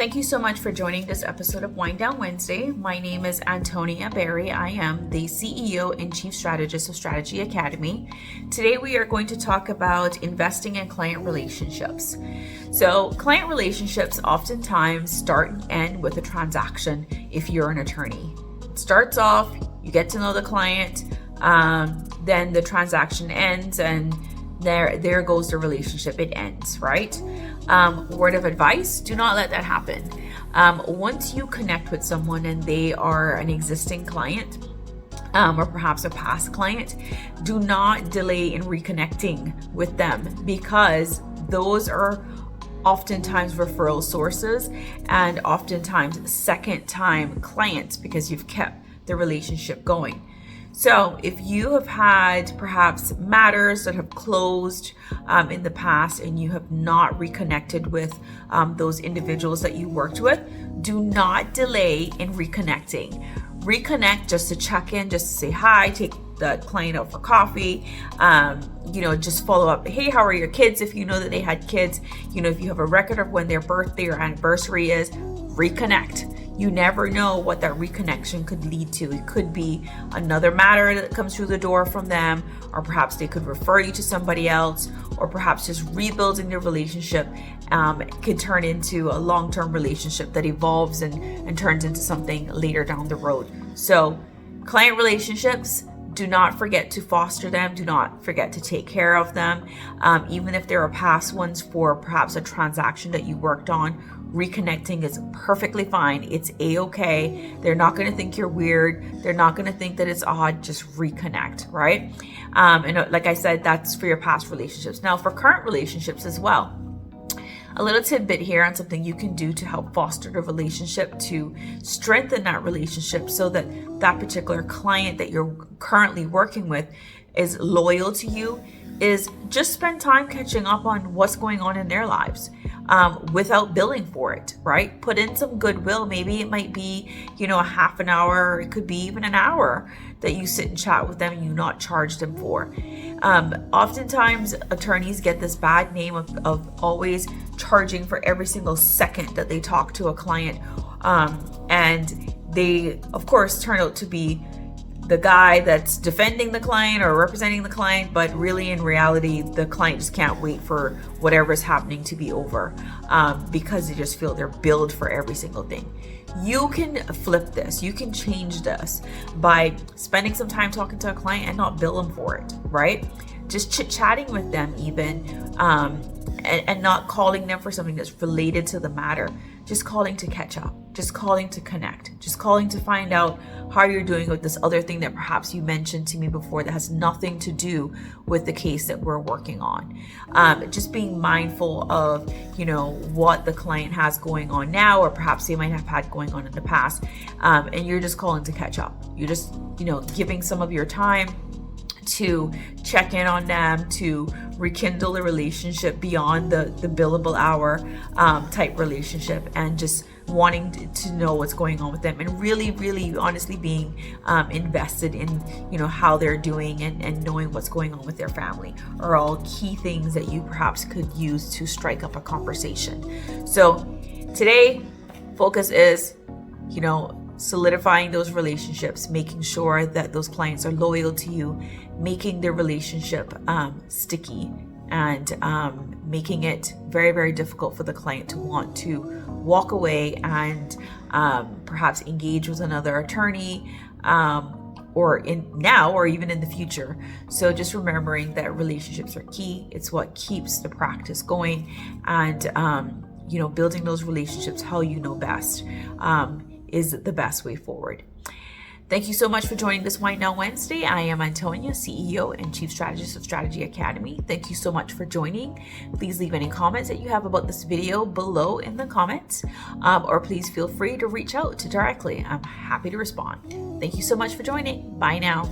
Thank you so much for joining this episode of Wind Down Wednesday. My name is Antonia Berry. I am the CEO and Chief Strategist of Strategy Academy. Today we are going to talk about investing in client relationships. So client relationships oftentimes start and end with a transaction if you're an attorney. It starts off, you get to know the client, then the transaction ends, and there goes the relationship. It ends, right? Word of advice, do not let that happen. Once you connect with someone and they are an existing client, or perhaps a past client, do not delay in reconnecting with them, because those are oftentimes referral sources and oftentimes second time clients, because you've kept the relationship going. So if you have had perhaps matters that have closed in the past and you have not reconnected with those individuals that you worked with, do not delay in reconnecting. Reconnect just to check in, just to say hi, take the client out for coffee, just follow up. Hey, how are your kids? If you know that they had kids, if you have a record of when their birthday or anniversary is, reconnect. You never know what that reconnection could lead to. It could be another matter that comes through the door from them, or perhaps they could refer you to somebody else, or perhaps just rebuilding their relationship could turn into a long-term relationship that evolves and turns into something later down the road. So client relationships, do not forget to foster them. Do not forget to take care of them. Even if there are past ones for perhaps a transaction that you worked on, reconnecting is perfectly fine. It's a-okay. They're not going to think you're weird. They're not going to think that it's odd. Just reconnect, right? And like I said, that's for your past relationships. Now, for current relationships as well, a little tidbit here on something you can do to help foster the relationship, to strengthen that relationship so that that particular client that you're currently working with is loyal to you, is just spend time catching up on what's going on in their lives without billing for it, right? Put in some goodwill. Maybe it might be, a half an hour, or it could be even an hour that you sit and chat with them and you not charge them for. Oftentimes attorneys get this bad name of always charging for every single second that they talk to a client. And they, of course, turn out to be the guy that's defending the client or representing the client, but really in reality, the client just can't wait for whatever's happening to be over because they just feel they're billed for every single thing. You can flip this. You can change this by spending some time talking to a client and not bill them for it, right? Just chit-chatting with them even, and not calling them for something that's related to the matter. Just calling to catch up, just calling to connect, just calling to find out how you're doing with this other thing that perhaps you mentioned to me before that has nothing to do with the case that we're working on. Just being mindful of, what the client has going on now, or perhaps they might have had going on in the past. And you're just calling to catch up. You're just, giving some of your time to check in on them, to rekindle the relationship beyond the billable hour type relationship, and just wanting to know what's going on with them, and really, really honestly being invested in how they're doing and knowing what's going on with their family are all key things that you perhaps could use to strike up a conversation. So today, focus is solidifying those relationships, making sure that those clients are loyal to you, making their relationship sticky, and making it very, very difficult for the client to want to walk away and perhaps engage with another attorney or even in the future. So just remembering that relationships are key. It's what keeps the practice going, and building those relationships how you know best is the best way forward. Thank you so much for joining this Wind Down Wednesday. I am Antonia, CEO and Chief Strategist of Strategy Academy. Thank you so much for joining. Please leave any comments that you have about this video below in the comments, or please feel free to reach out directly. I'm happy to respond. Thank you so much for joining. Bye now.